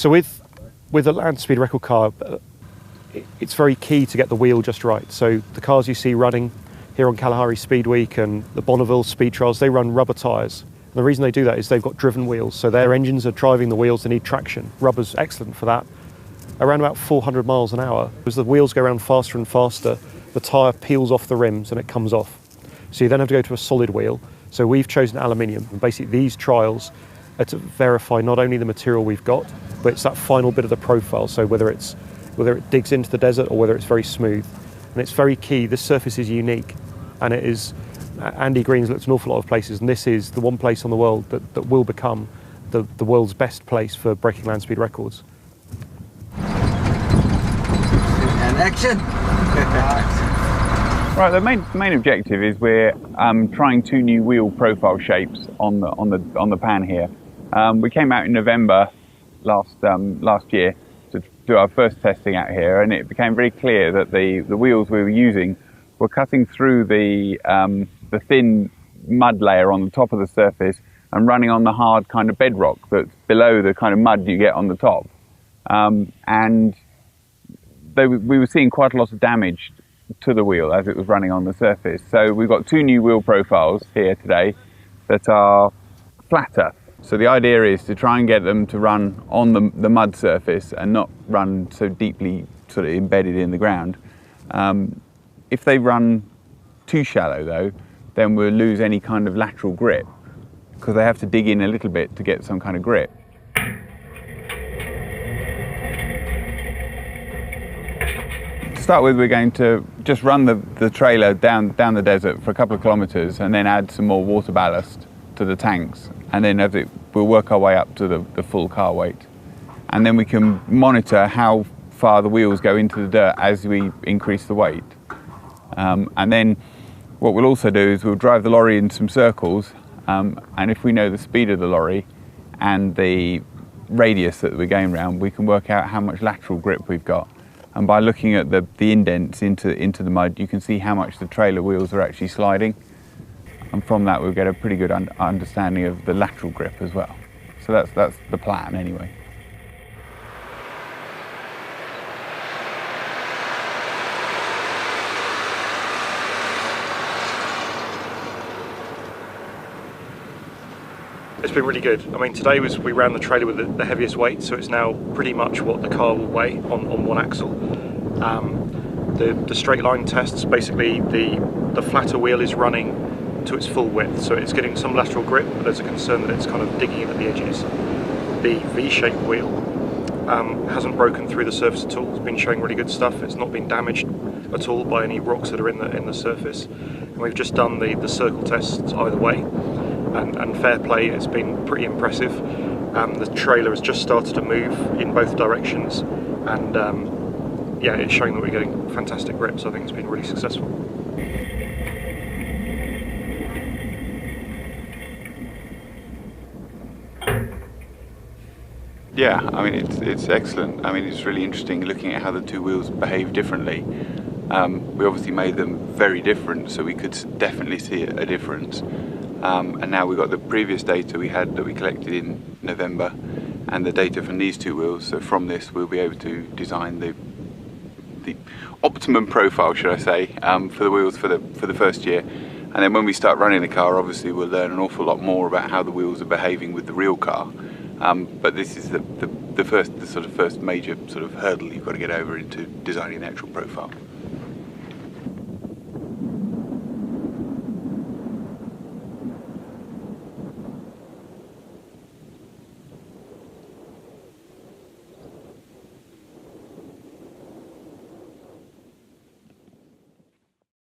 So with a land speed record car, it's very key to get the wheel just right. So the cars you see running here on Kalahari Speed Week and the Bonneville Speed Trials, they run rubber tyres. And the reason they do that is they've got driven wheels, so their engines are driving the wheels, they need traction. Rubber's excellent for that. Around about 400 miles an hour, as the wheels go around faster and faster, the tyre peels off the rims and it comes off. So you then have to go to a solid wheel. So we've chosen aluminium, and basically these trials are to verify not only the material we've got, but it's that final bit of the profile. So whether it digs into the desert or whether it's very smooth. And it's very key, this surface is unique, and it is, Andy Green's looked at an awful lot of places, and this is the one place on the world that will become the world's best place for breaking land speed records. And action! Right, the main objective is we're trying 2 new wheel profile shapes on the pan here. We came out in November last year to do our first testing out here, and it became very clear that the wheels we were using were cutting through the thin mud layer on the top of the surface and running on the hard kind of bedrock that's below the kind of mud you get on the top. And we were seeing quite a lot of damage to the wheel as it was running on the surface. So we've got 2 new wheel profiles here today that are flatter. So the idea is to try and get them to run on the mud surface and not run so deeply sort of embedded in the ground. If they run too shallow though, then we'll lose any kind of lateral grip because they have to dig in a little bit to get some kind of grip. To start with, we're going to just run the trailer down the desert for a couple of kilometres and then add some more water ballast to the tanks, and then we'll work our way up to the full car weight, and then we can monitor how far the wheels go into the dirt as we increase the weight. And then what we'll also do is we'll drive the lorry in some circles, and if we know the speed of the lorry and the radius that we're going around, we can work out how much lateral grip we've got. And by looking at the indents into the mud, you can see how much the trailer wheels are actually sliding. And from that, we'll get a pretty good understanding of the lateral grip as well. So that's the plan anyway. It's been really good. I mean, today we ran the trailer with the heaviest weight, so it's now pretty much what the car will weigh on one axle. The straight line tests, basically the flatter wheel is running to its full width, so it's getting some lateral grip, but there's a concern that it's kind of digging in at the edges. The V-shaped wheel hasn't broken through the surface at all. It's been showing really good stuff. It's not been damaged at all by any rocks that are in the surface. And we've just done the circle tests either way. And fair play, it's been pretty impressive. The trailer has just started to move in both directions, and yeah, it's showing that we're getting fantastic grip, so I think it's been really successful. Yeah, I mean it's excellent. I mean it's really interesting looking at how the 2 wheels behave differently. We obviously made them very different, so we could definitely see a difference. And now we've got the previous data we had that we collected in November and the data from these 2 wheels, so from this we'll be able to design the optimum profile, should I say, for the wheels for the first year. And then when we start running the car, obviously we'll learn an awful lot more about how the wheels are behaving with the real car. But this is the first major sort of hurdle you've got to get over into designing the actual profile.